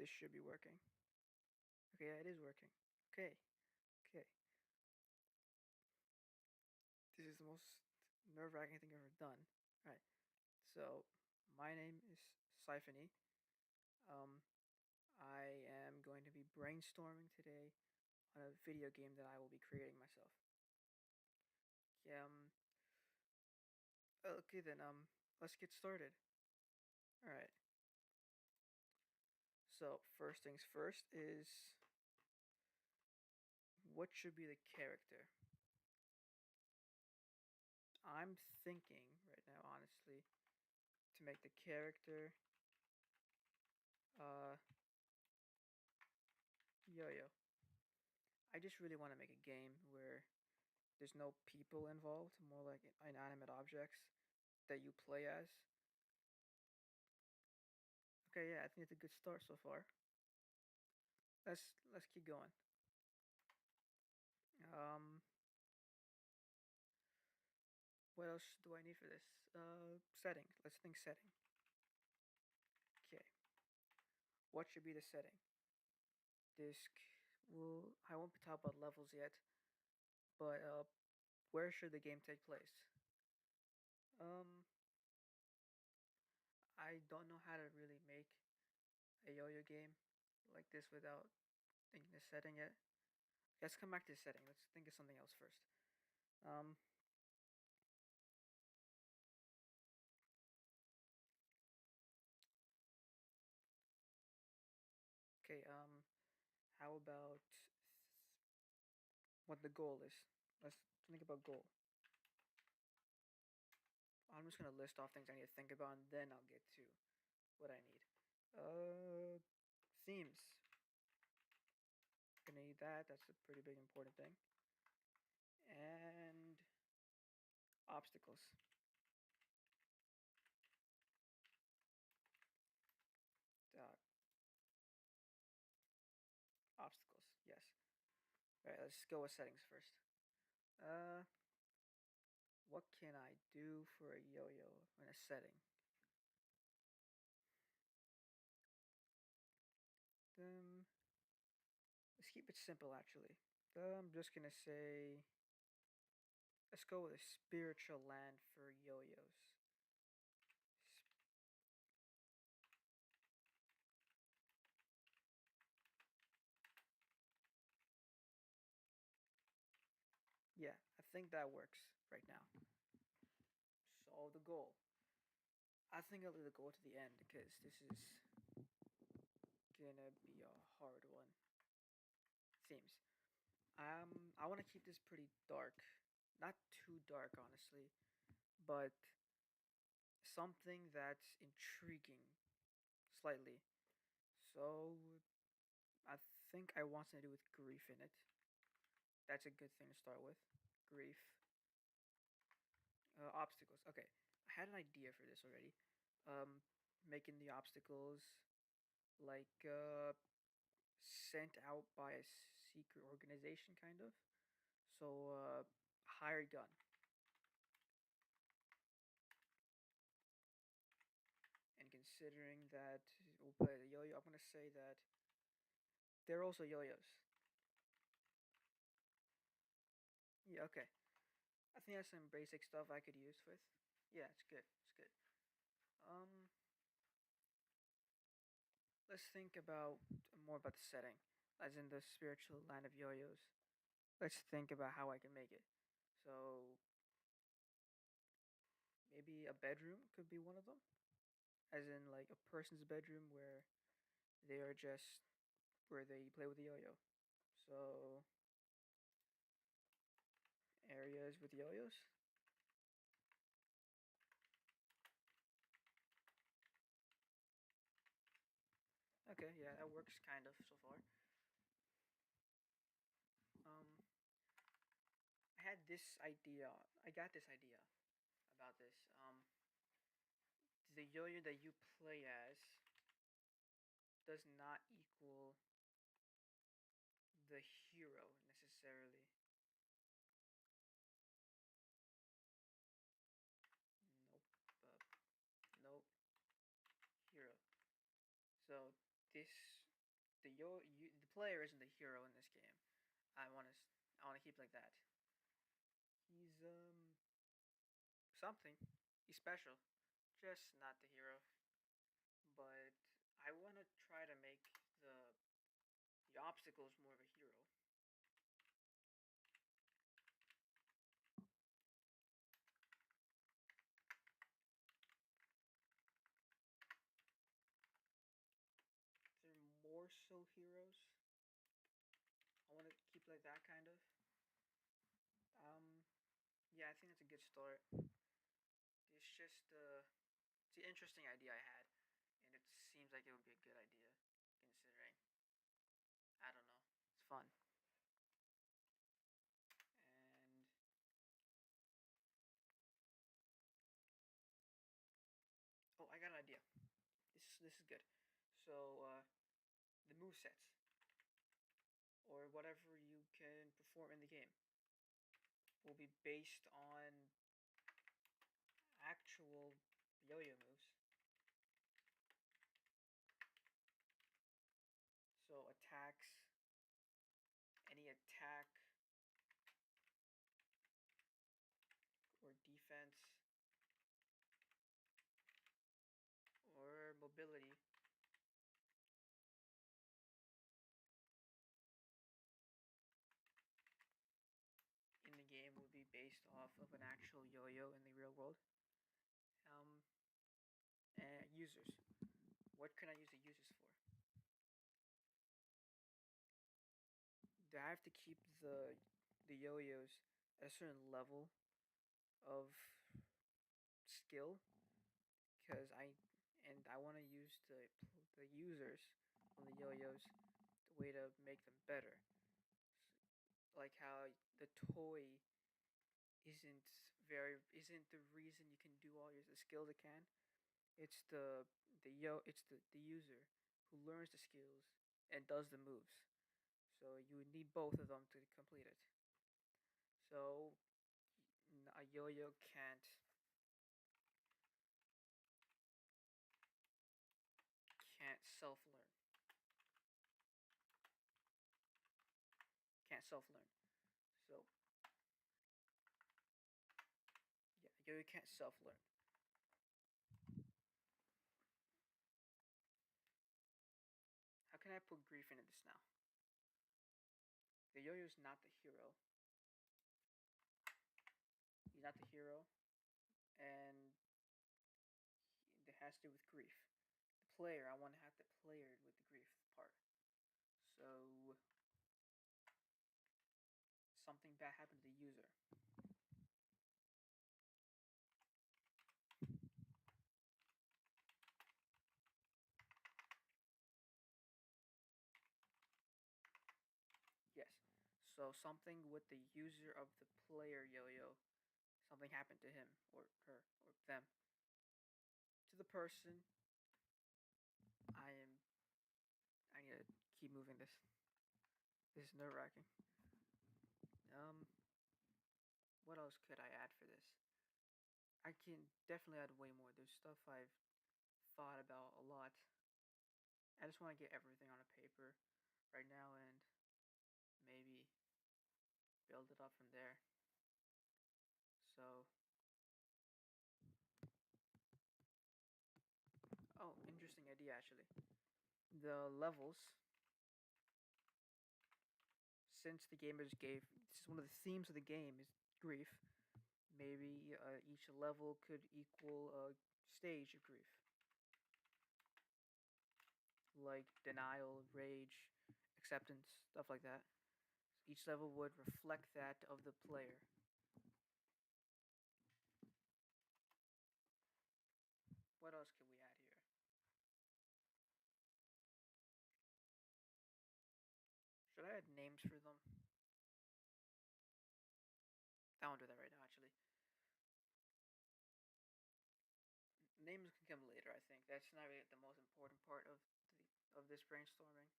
this should be working. Okay, yeah, it is working. Okay, okay. This is the most nerve-wracking thing I've ever done. All right. So my name is Siphonie. Um, I am going to be brainstorming today on a video game that I will be creating myself. Yeah, okay then. Let's get started. All right. So first things first is what should be the character? I'm thinking right now, honestly, to make the character uh Yo-Yo. I just really want to make a game where there's no people involved, more like inanimate objects that you play as. Okay, yeah, I think it's a good start so far. Let's keep going. Um, what else do I need for this? Setting. Let's think setting. Okay, what should be the setting? Disc. Well, I won't be talking about levels yet, but where should the game take place? Um, I don't know how to really make a yo-yo game like this without thinking of setting it. Let's come back to setting. Let's think of something else first. Um, okay. How about what the goal is? Let's think about goal. I'm just gonna list off things I need to think about, and then I'll get to what I need. Themes. Gonna need that. That's a pretty big important thing. And obstacles. Uh, obstacles. Yes. All right. Let's go with settings first. Uh, what can I do for a yo-yo in a setting? Um, let's keep it simple. Actually, I'm just gonna say let's go with a spiritual land for yo-yos. Yeah, I think that works right now. So the goal. I think I'll leave the goal to the end because this is gonna be a hard one. Seems. I want to keep this pretty dark, not too dark, honestly, but something that's intriguing, slightly. So I think I want something to do with grief in it. That's a good thing to start with. Grief. Obstacles. Okay, I had an idea for this already. Making the obstacles like sent out by a secret organization, kind of. So, hired gun. And considering that we'll play the yo-yo, I'm gonna say that they're also yo-yos. Yeah, okay. I think that's some basic stuff I could use with. Yeah, it's good. It's good. Um, let's think about more about the setting, as in the spiritual land of yo-yos. Let's think about how I can make it. So maybe a bedroom could be one of them, as in like a person's bedroom where they are just where they play with the yo-yo. So areas with yo-yos. Okay, yeah, that works kind of so far. Um, I had this idea. I got this idea about this. The yo-yo that you play as does not equal the hero necessarily. Nope. Nope. Hero. So this the player isn't the hero in this game. I want to keep like that. He's something. He's special, just not the hero. But I want to try to make the obstacles more of a hero. They're more so heroes. I want to keep like that kind of. Um, yeah, I think that's a good start. It's just it's an interesting idea I had, and it seems like it would be a good idea, considering I don't know, it's fun. And oh, I got an idea. This is good. So the move sets or whatever you can perform in the game will be based on actual yo-yo moves. So attacks, any attack or defense or mobility in the game would be based off of an actual yo-yo in the real world. Um, and users. What can I use the users for? Do I have to keep the yo-yos at a certain level of skill? Because I want to use the users on the yo-yos the way to make them better. Like how the toy isn't the reason you can do all your the skills it can. It's the user who learns the skills and does the moves. So you would need both of them to complete it. So a yo-yo can't self-learn. Can't self-learn. So yeah, yo-yo can't self-learn. How can I put grief into this now? The yo-yo's not the hero. He's not the hero, and it has to do with grief. The player, I want to have the player with the grief part. So something bad happened to the user. Yes. So something with the user of the player yo-yo, something happened to him or her or them. To the person, I am. I need to keep moving this. This is nerve wracking. Um, what else could I add for this? I can definitely add way more. There's stuff I've thought about a lot. I just want to get everything on a paper right now and maybe build it up from there. So, oh, interesting idea actually. The levels, since the gamers gave, this is one of the themes of the game is grief. Maybe each level could equal a stage of grief, like denial, rage, acceptance, stuff like that. Each level would reflect that of the player. What else can we add here? Should I add names for them? I won't do that right now, actually. Names can come later, I think. That's not really the most important part of this brainstorming.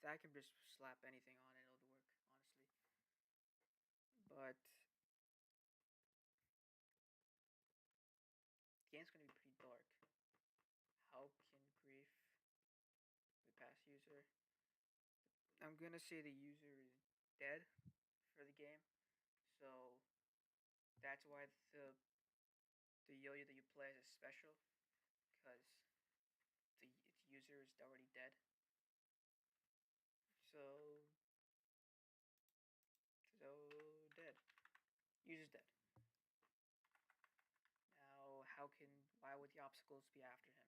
I can just slap anything on it, it'll work, honestly. But the game's gonna be pretty dark. How can grief be past user? gonna say the user is dead for the game, so that's why the yo-yo that you play is special, because the its user is already dead. So so dead. User's dead. Now, why would the obstacles be after him?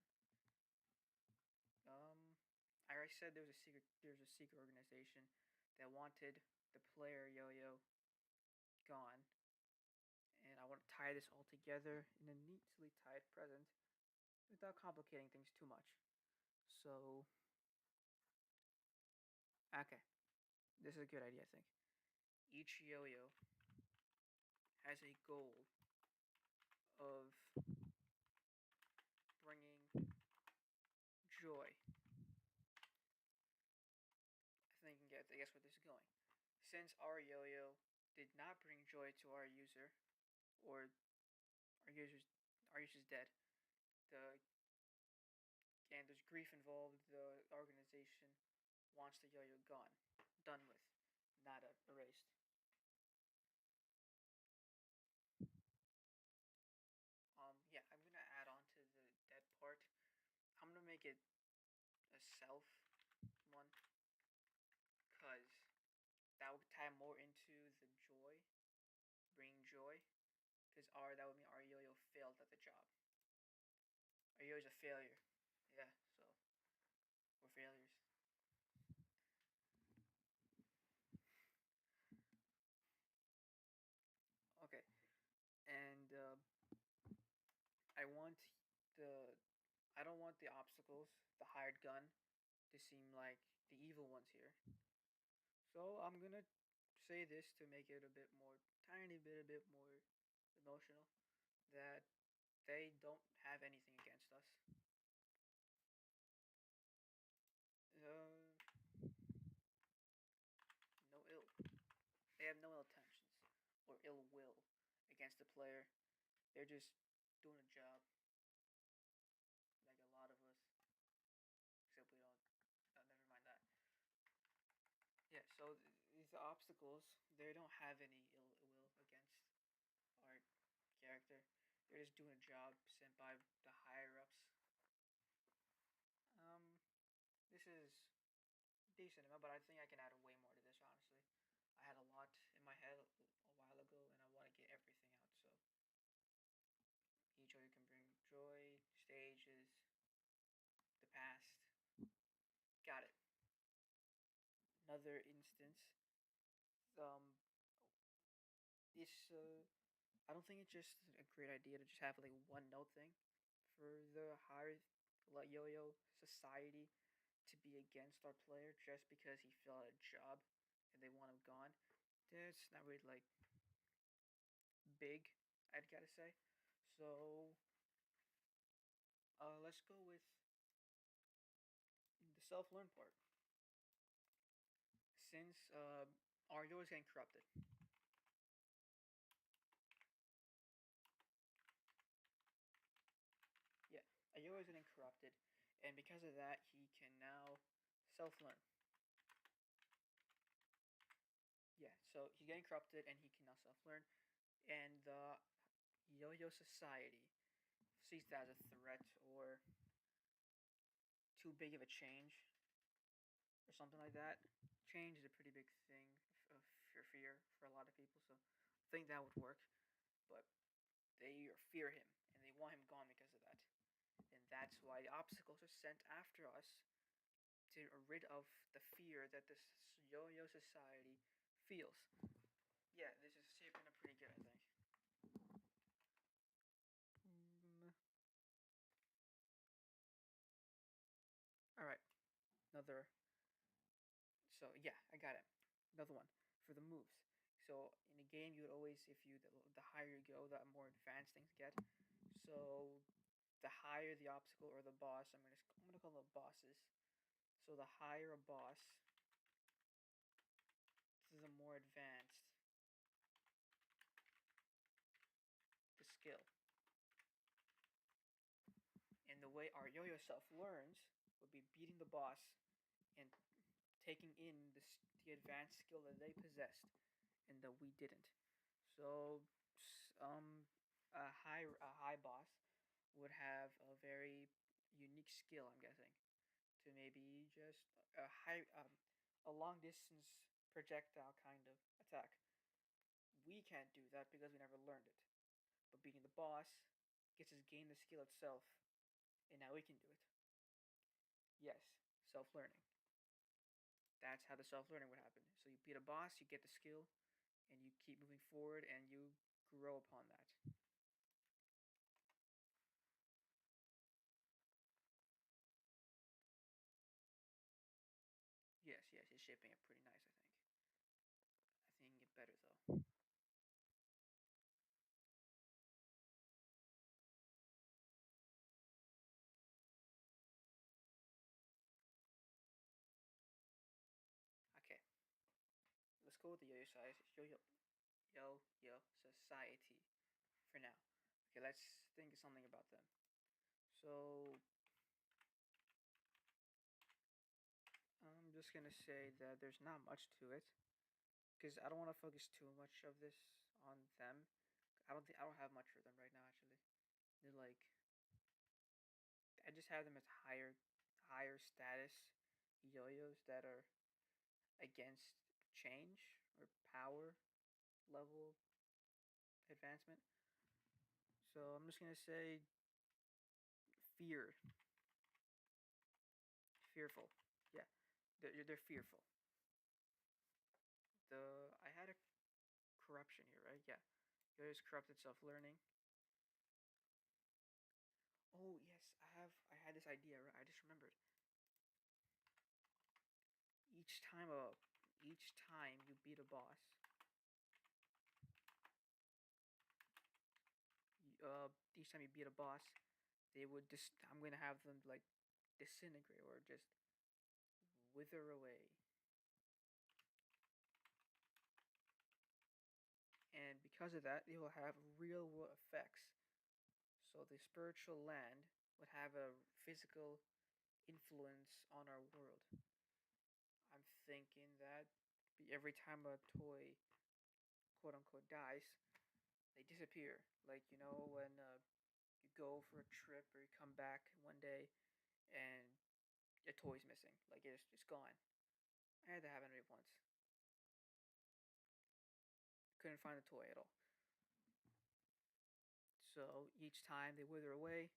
I already said there's a secret organization that wanted the player yo-yo gone, and I want to tie this all together in a neatly tied present without complicating things too much. So, okay, this is a good idea, I think. Each yo-yo has a goal of bringing joy. I think you can guess where this is going. Since our yo-yo did not bring joy to our user, or our user's our user's dead, the and there's grief involved. The organization wants the yo-yo gone, done with, not erased. Yeah, I'm gonna add on to the dead part. I'm gonna make it a self one, cause that would tie more into the joy, bringing joy. Cause that would mean our yo-yo failed at the job. Our yo-yo's a failure. Yeah, so we're failures. Okay, and I want the I don't want the obstacles, the hired gun, to seem like the evil ones here. So I'm gonna say this to make it a bit more, a bit more emotional. That they don't have anything against us. Uh, no ill. They have no ill intentions or ill will against the player. They're just doing a job, like a lot of us. Except we don't. Oh, never mind that. Yeah. So these obstacles, they don't have any ill will against our character. They're just doing a job sent by the higher ups. Um, this is decent amount, but I think I can add way more to this. Honestly, I had a lot in my head a while ago, and I want to get everything out. So each of you can bring joy, stages, the past. Got it. Another instance. Um, this I don't think it's just a great idea to just have like one note thing for the higher like yo-yo society to be against our player just because he failed at a job and they want him gone. That's not really like big, I'd gotta say. So let's go with the self-learn part. Since Argo is getting corrupted, yeah, Argo is getting corrupted, and because of that, he can now self-learn. Yeah, so he's getting corrupted, and he can now self-learn, and the Yo-Yo Society sees that as a threat or too big of a change or something like that. Change is a pretty big thing for fear for a lot of people, so I think that would work. But they fear him and they want him gone because of that, and that's why the obstacles are sent after us to rid of the fear that this yo-yo society feels. Yeah, this is shaping up pretty good, I think. Mm, all right, another. So yeah, I got it. Another one for the moves. So in a game, you would always, if you the higher you go, the more advanced things get. So the higher the obstacle or the boss, I'm gonna call them bosses. So the higher a boss, this is a more advanced the skill. And the way our yo-yo self learns would be beating the boss and taking in the advanced skill that they possessed and that we didn't. So, a high boss would have a very unique skill, I'm guessing, to maybe just a long distance projectile kind of attack. We can't do that because we never learned it. But being the boss gets us gain the skill itself, and now we can do it. Yes, self learning. That's how the self learning would happen. So you beat a boss, you get the skill, and you keep moving forward, and you grow upon that. Yes, yes, it's shaping up pretty nice. I think. I think it can get better though. Okay, let's go with the yo-yo society for now. Okay, let's think of something about them. So I'm just gonna say that there's not much to it because I don't want to focus too much of this on them. I don't have much for them right now actually. They're like I just have them as higher status yo-yos that are against change or power level advancement. So I'm just gonna say fear, fearful. Yeah, they're fearful. I had a corruption here, right? Yeah, yo-yos corrupted self-learning. Oh yes, I had this idea. Right? I just remembered. Each time a each time you beat a boss, each time you beat a boss, they would just I'm gonna have them like disintegrate or just wither away. And because of that, they will have real world effects. So the spiritual land would have a physical influence on our world. I'm thinking that every time a toy, quote unquote, dies, they disappear. Like when you go for a trip or you come back one day and your toy's missing, like it's gone. I had that happen to me once. Couldn't find the toy at all. So each time they wither away,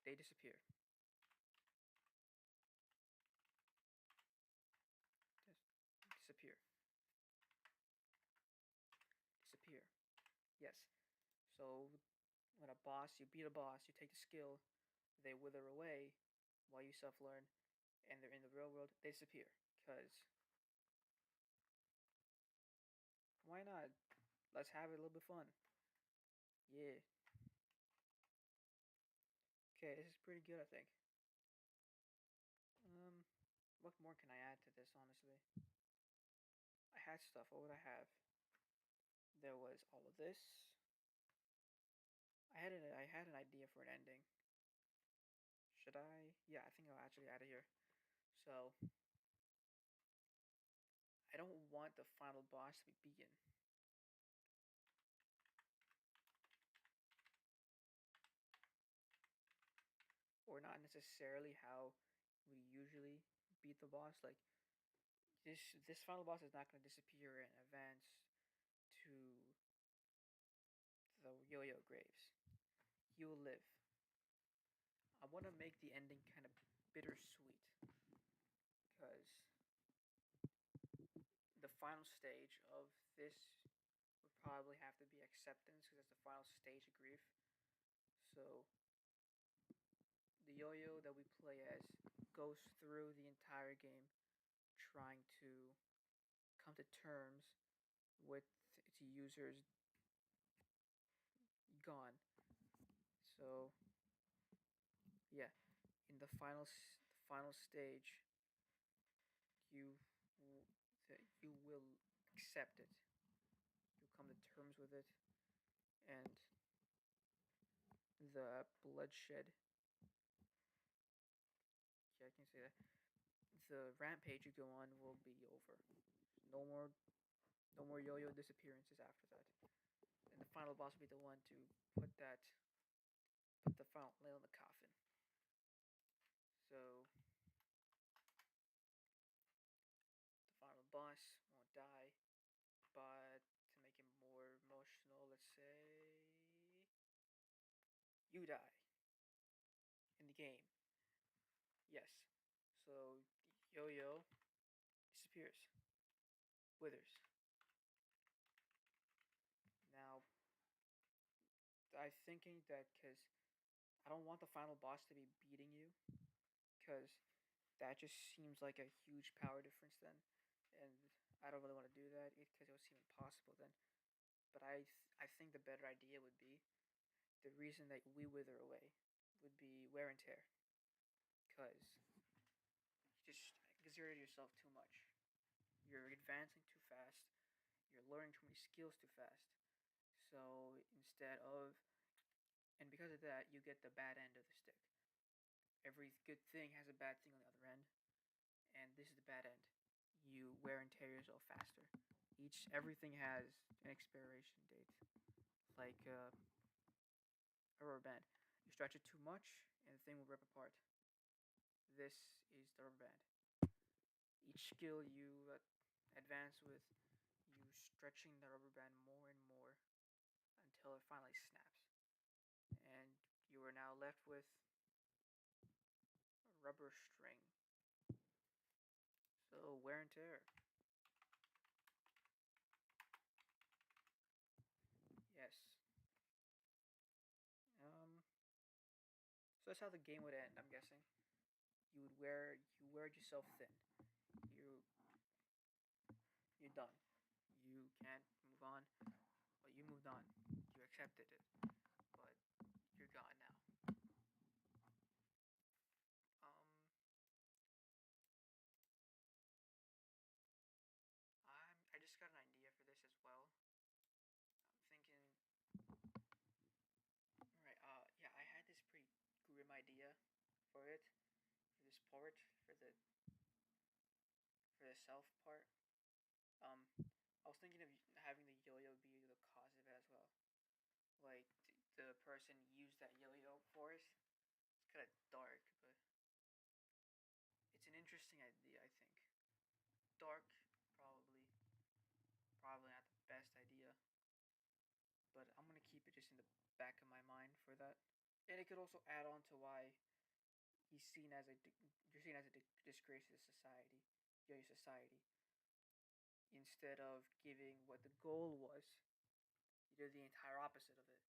they disappear. Just disappear. Disappear. Yes. So when you beat a boss, you take the skill, they wither away while you self learn, and they're in the real world, they disappear. Because why not? Let's have it a little bit fun. Yeah. Okay, this is pretty good, I think. Um, what more can I add to this, honestly? I had stuff. What would I have? There was all of this. I had an idea for an ending. Should I? Yeah, I think I'll actually add it here. So I don't want the final boss to be beaten, or not necessarily how we usually beat the boss. Like this final boss is not going to disappear and advance to the yo-yo graves. He will live. I want to make the ending kind of bittersweet because the final stage of this would probably have to be acceptance because that's the final stage of grief. So the yo-yo that we play as goes through the entire game trying to come to terms with its users gone. So yeah, in the final stage, you you will accept it. You'll come to terms with it, and the bloodshed. Yeah, I can say that the rampage you go on will be over. No more, no more yo-yo disappearances after that. And the final boss will be the one to put that, put the final nail in the coffin. So the final boss won't die, but to make it more emotional, let's say you die in the game. Yes. So yo-yo disappears, withers. Now I'm thinking that because I don't want the final boss to be beating you, because that just seems like a huge power difference then, and I don't really want to do that because it would seem impossible then. But I think the better idea would be the reason that we wither away would be wear and tear, because you just exerted yourself too much. You're advancing too fast. You're learning too many skills too fast. So instead of, and because of that, you get the bad end of the stick. Every good thing has a bad thing on the other end, and this is the bad end. You wear and tear yourself faster. Everything has an expiration date, like a rubber band. You stretch it too much, and the thing will rip apart. This is the rubber band. Each skill you advance with, you stretching the rubber band more and more until it finally snaps, and you are now left with a rubber string. So wear and tear. Yes. Um. So that's how the game would end. I'm guessing you wear yourself thin. You you're done. You can't move on. Well, you moved on. You accepted it, but you're gone now. I just got an idea for this as well. I'm thinking, all right, yeah, I had this pretty grim idea for it, for this part, for the self part. I was thinking of having the yo-yo be the cause of it as well. Like the person used that yo-yo for it. It's kind of dark, but it's an interesting idea. I think dark, probably, probably not the best idea, but I'm gonna keep it just in the back of my mind for that. And it could also add on to why he's seen as you're seen as a disgrace to society, yo-yo society. Instead of giving what the goal was, you did the entire opposite of it.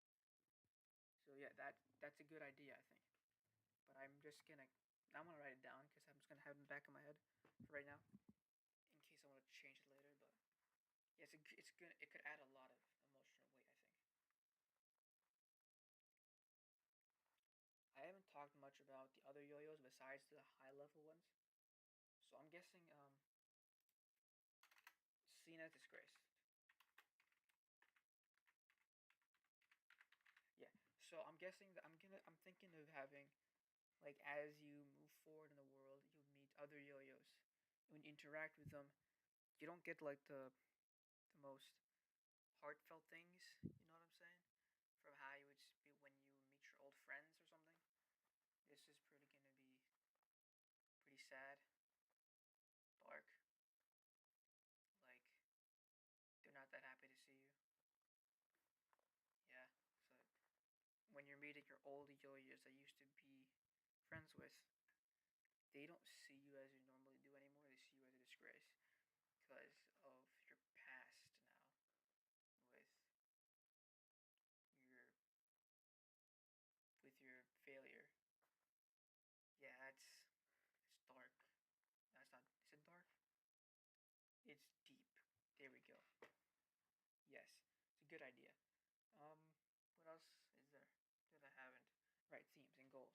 So yeah, that's a good idea, I think. But I'm gonna write it down because I'm just gonna have it in the back of my head for right now, in case I want to change it later. But yeah, it's good. It could add a lot of emotional weight, I think. I haven't talked much about the other yo-yos besides the high level ones. So I'm guessing seen as disgrace. Yeah. So I'm guessing that I'm thinking of having, like, as you move forward in the world, you'll meet other yo-yos. When you interact with them, you don't get like the most heartfelt things. You know what I'm saying? From how you would be when you meet your old friends or something. This is pretty gonna be pretty sad, dark. Like they're not that happy to see you. Yeah. So when you're meeting your old yo-yos that you used to be friends with, they don't see you as you normally do anymore. They see you as a disgrace because of your past now with your failure. Yeah, it's dark. That's not. Is it dark? It's deep. There we go. Yes, it's a good idea. What else is there that I haven't? Right, themes and goals.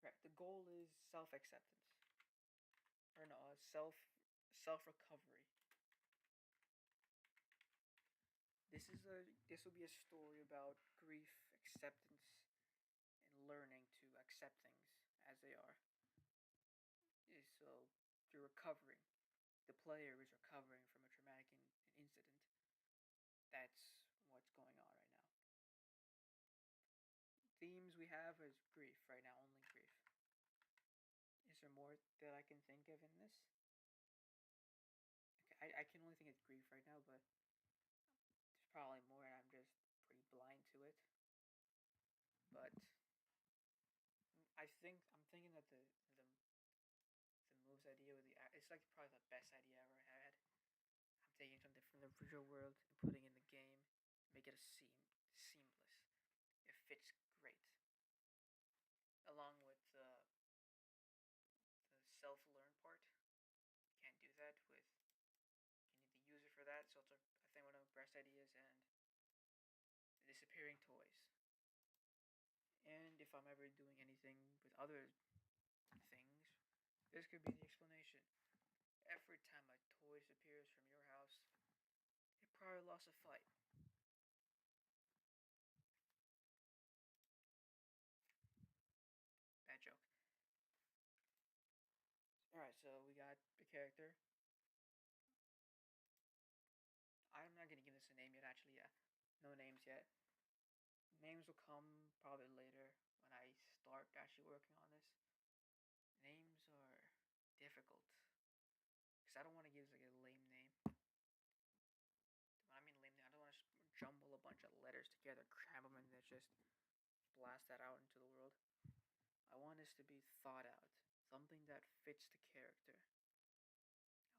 Right, the goal is self acceptance, or no, self recovery. This will be a story about grief, acceptance, and learning to accept things as they are. So you're recovering. The player is recovering from a traumatic incident. That's what's going on right now. Themes we have is grief right now, only grief. Is there more that I can think of in this? Okay, I can only think of grief right now, but there's probably more, and I'm just pretty blind to it. But I'm thinking that the moves idea with the it's like probably the best idea I ever had. I'm taking something from the real world and putting in the game, make it seamless. It fits great, along with the self learn part. You can't do that with you need the user for that. So it's I think one of the best ideas and the disappearing toys. And if I'm ever doing anything with other things, this could be the explanation. Every time a toy disappears from your house, it probably lost a fight. Bad joke. Alright, so we got the character. I'm not gonna give this a name yet, actually, yeah. No names yet. Names will come probably later when I start actually working on this. Names are difficult. Because I don't want to give like a lame name. When I mean lame name, I don't want to jumble a bunch of letters together, cram them, and then just blast that out into the world. I want this to be thought out. Something that fits the character.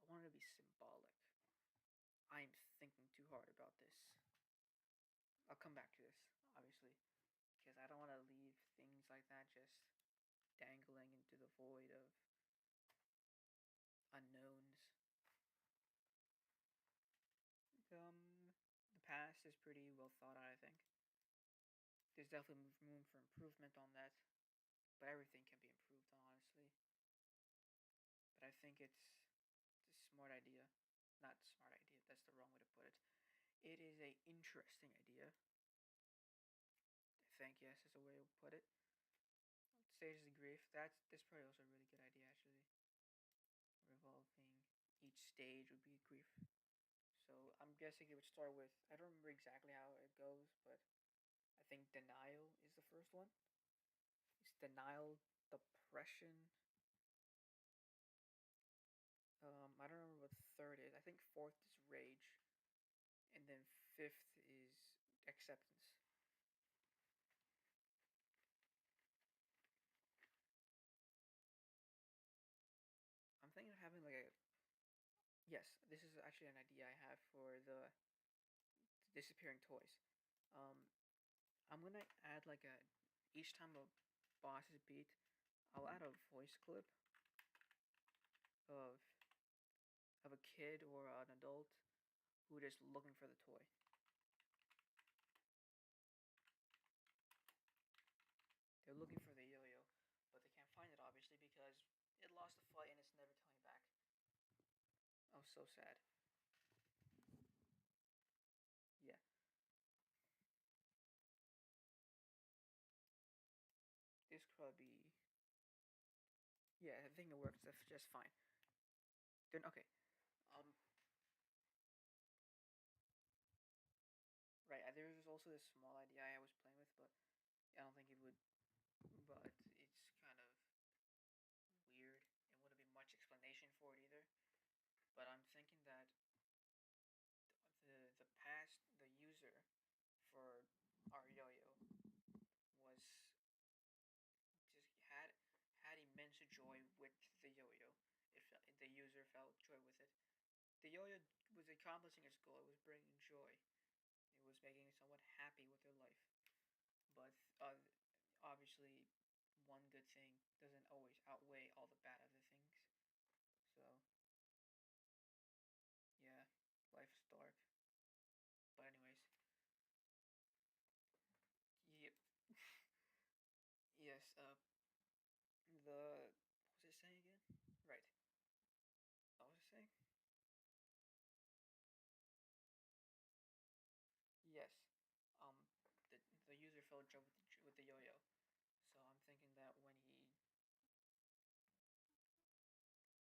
I want it to be symbolic. I'm thinking too hard about this. I'll come back to this, obviously, because I don't want to leave things like that just dangling into the void of unknowns. The past is pretty well thought out, I think. There's definitely room for improvement on that, but everything can be improved on, honestly. But I think it's a smart idea. Not smart idea, that's the wrong way to put it. It is a interesting idea. I think, yes, is a way to put it. Stages of grief, that's probably also a really good idea, actually. Revolving each stage would be grief. So I'm guessing it would start with, I don't remember exactly how it goes, but I think denial is the first one. It's denial, depression. I don't remember what third is. I think fourth is rage, and then fifth is acceptance. I'm thinking of having like a yes. This is actually an idea I have for the disappearing toys. Um, I'm gonna add like a each time a boss is beat, I'll add a voice clip of a kid or an adult who is just looking for the toy. They're looking for the yo-yo, but they can't find it obviously because it lost the fight and it's never coming back. Oh, so sad. Yeah, this could probably be. Yeah, I think it works just fine. Then okay, um, right. There was also this small idea I was playing with, but I don't think it would. But it's kind of weird. It wouldn't be much explanation for it either. But I'm thinking that the past the user for our yo-yo was just had immense joy with the yo-yo. The user felt joy with it. The yo-yo was accomplishing its goal. It was bringing joy. It was making someone happy with their life. But obviously, one good thing doesn't always outweigh all the bad other things. So yeah, life is dark. But anyways, yep. Yes. What was it saying again? Right. What was it saying? Yes. Um, the user felt joy with the yo-yo. So I'm thinking that when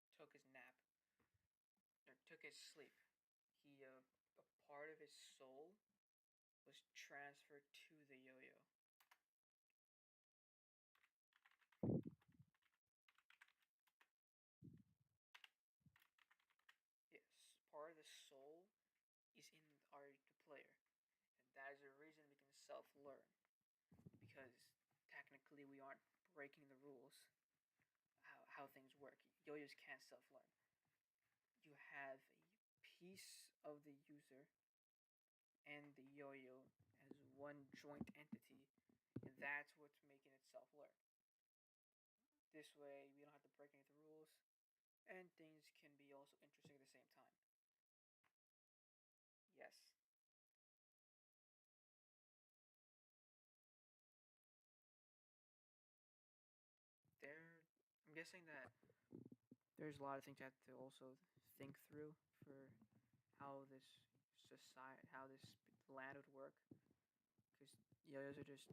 he took his nap sleep, a part of his soul was transferred to the yo-yo. Yes, part of the soul is in the player, and that is the reason we can self-learn because technically we aren't breaking the rules how things work. Yo-yos can't self-learn. You have a piece of the user and the yo-yo as one joint entity, and that's what's making it self-learn. This way, we don't have to break any of the rules, and things can be also interesting at the same time. Yes, there. I'm guessing that there's a lot of things you have to also think through for how this how this land would work, because yo-yos are just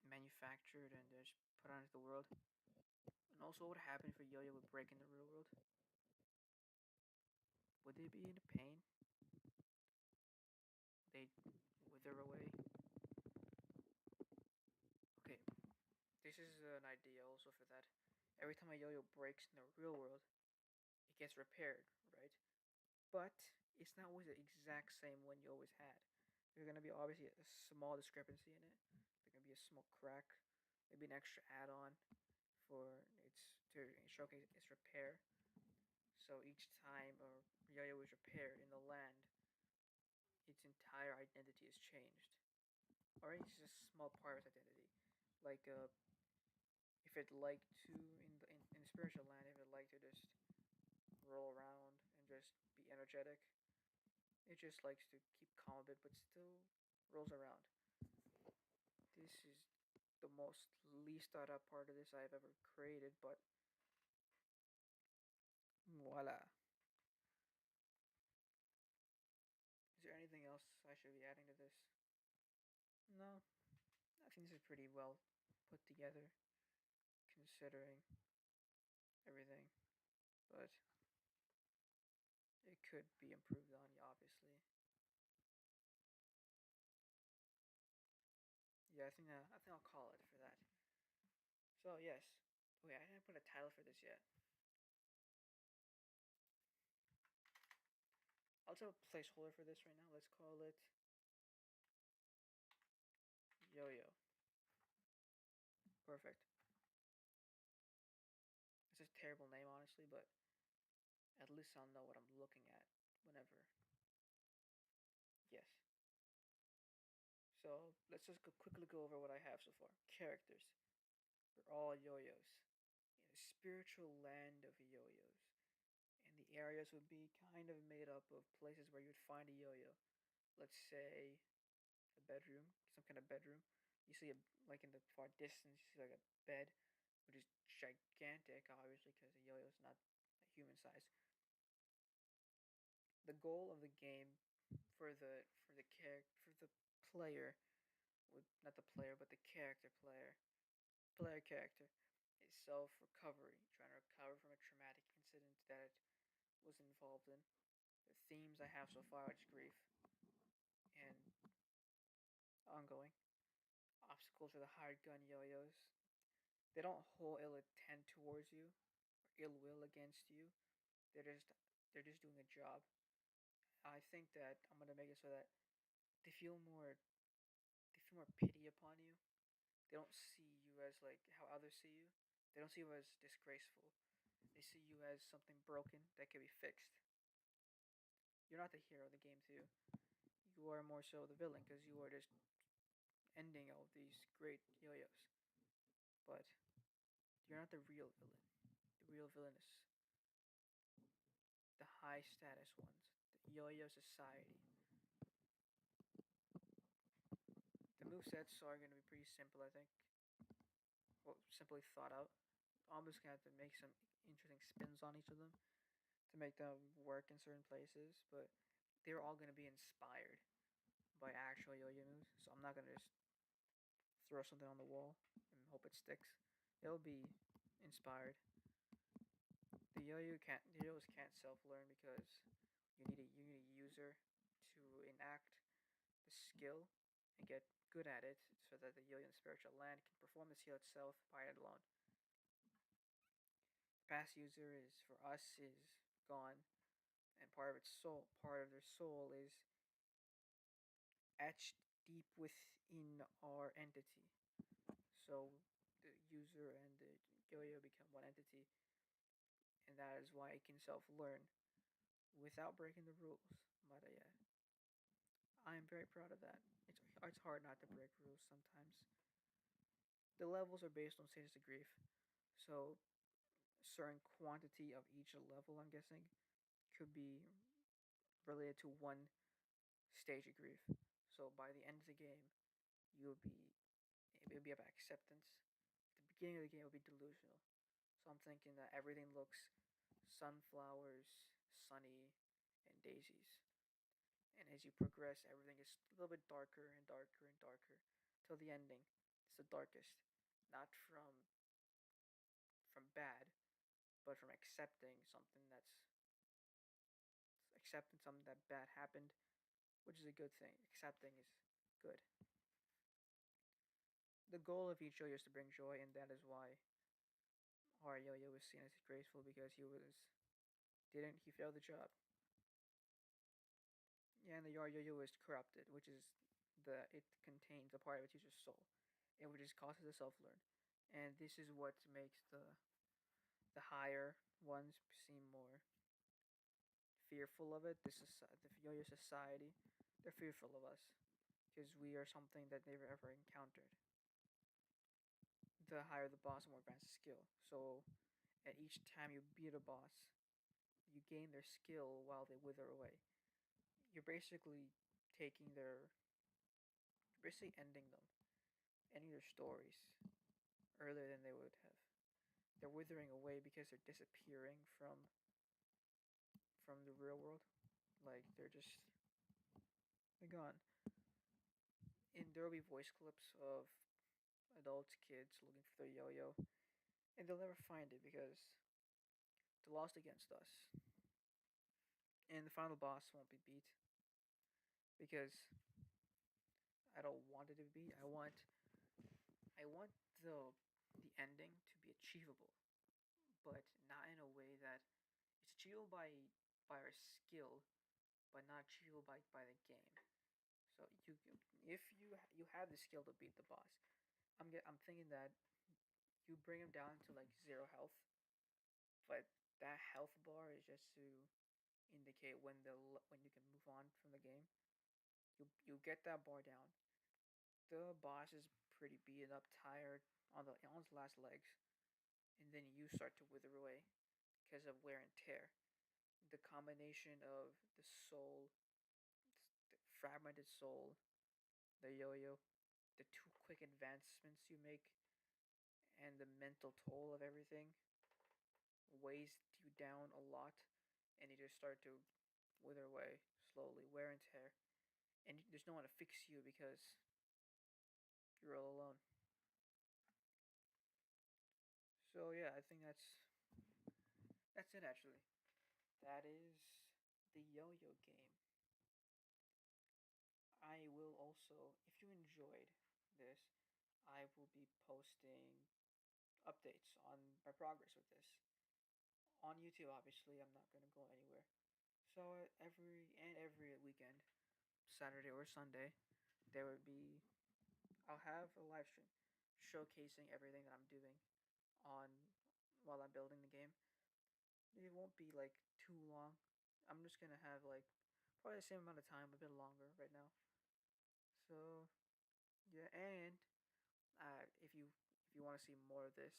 manufactured and they're just put out into the world. And also, what would happen if a yo-yo would break in the real world? Would they be in pain? They wither away. Okay, this is an idea also for that. Every time a yo-yo breaks in the real world, it gets repaired, right? But it's not always the exact same one you always had. There's gonna be obviously a small discrepancy in it. There's gonna be a small crack, maybe an extra add-on for its to showcase its repair. So each time a yo-yo is repaired in the land, its entire identity is changed. Or it's just a small part of its identity. Like if it liked to in the spiritual land, if it liked to just roll around and just be energetic, it just likes to keep calm a bit, but still rolls around. This is the most least thought out part of this I've ever created, but voila. Is there anything else I should be adding to this? No, I think this is pretty well put together, considering everything, but it could be improved on, obviously. Yeah, I think I'll call it for that. So yes, wait, I didn't put a title for this yet. I'll just have a placeholder for this right now. Let's call it Yo-Yo. Perfect. It's a terrible name, honestly, but at least I'll know what I'm looking at whenever. Yes. So let's just quickly go over what I have so far. Characters. We're all yo-yos. In a spiritual land of yo-yos. And the areas would be kind of made up of places where you'd find a yo-yo. Let's say a bedroom, some kind of bedroom. You see like in the far distance, you see like a bed, which is gigantic, obviously, because a yo-yo is not a human size. The goal of the game for the for the player, would not the player, but the player character, is self recovery, trying to recover from a traumatic incident that it was involved in. The themes I have so far is grief and ongoing obstacles are the hired gun yo-yos. They don't hold ill intent towards you or ill will against you. They're just they're just doing a job. I think that I'm gonna make it so that they feel more they feel more pity upon you. They don't see you as like how others see you. They don't see you as disgraceful. They see you as something broken that can be fixed. You're not the hero of the game too. You are more so the villain because you are just ending all these great yo-yos. But you're not the real villain. The real villain is the high status ones, the yo-yo society. The movesets are going to be pretty simple, I think. Well, simply thought out. I'm just going to have to make some interesting spins on each of them to make them work in certain places, but they're all going to be inspired by actual yo-yo moves, so I'm not going to just throw something on the wall and hope it sticks. It'll be inspired. The yo-yos can't self-learn because You need a user to enact the skill and get good at it, so that the yo-yo in the spiritual land can perform the skill itself by it alone. The past user is for us is gone, and part of their soul is etched deep within our entity. So the user and the yo-yo become one entity, and that is why it can self-learn without breaking the rules. But yeah, I am very proud of that. It's hard not to break rules sometimes. The levels are based on stages of grief, so a certain quantity of each level, I'm guessing, could be related to one stage of grief. So by the end of the game, you'll be it'll be about acceptance. At the beginning of the game, it'll be delusional. So I'm thinking that everything looks sunflowers, sunny, and daisies. And as you progress, everything is a little bit darker and darker and darker till the ending. It's the darkest, not from bad, but from accepting something that bad happened, which is a good thing. Accepting is good. The goal of each yo-yo is to bring joy, and that is why our yo-yo was seen as graceful, because he failed the job. Yeah, and the our yo-yo is corrupted, which is it contains a part of its user's soul, and which is causes it to self-learn, and this is what makes the higher ones seem more fearful of it. The yo-yo society, they're fearful of us because we are something that they've ever encountered. The higher the boss, the more advanced the skill. So at each time you beat a boss, you gain their skill while they wither away. You're basically taking their, you're basically ending their stories earlier than they would have. They're withering away because they're disappearing from the real world. Like they're gone. And there will be voice clips of adults, kids looking for their yo-yo, and they'll never find it because they lost against us. And the final boss won't be beat because I don't want it to be. I want the ending to be achievable, but not in a way that it's achievable by our skill, but not achievable by the game. So if you have the skill to beat the boss, I'm thinking that you bring him down to like zero health, but that health bar is just to indicate when you can move on from the game. You get that bar down. The boss is pretty beaten up, tired on his last legs, and then you start to wither away because of wear and tear. The combination of the soul, the fragmented soul, the yo-yo, the too quick advancements you make, and the mental toll of everything weighs you down a lot, and you just start to wither away slowly, wear and tear, and there's no one to fix you because you're all alone. So yeah, I think that's it actually. That is the yo-yo game. I will also, if you enjoyed this, I will be posting updates on my progress with this on YouTube. Obviously, I'm not gonna go anywhere. So every weekend, Saturday or Sunday, there would be I'll have a live stream showcasing everything that I'm doing on while I'm building the game. It won't be like too long. I'm just gonna have like probably the same amount of time, a bit longer right now. So yeah, and if you want to see more of this,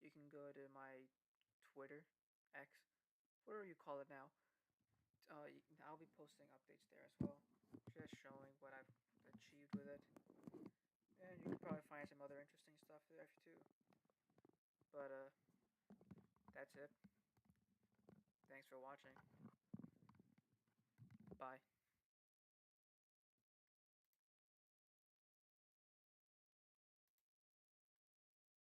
you can go to my Twitter, X, whatever you call it now. I'll be posting updates there as well, just showing what I've achieved with it, and you can probably find some other interesting stuff there too. But that's it. Thanks for watching. Bye.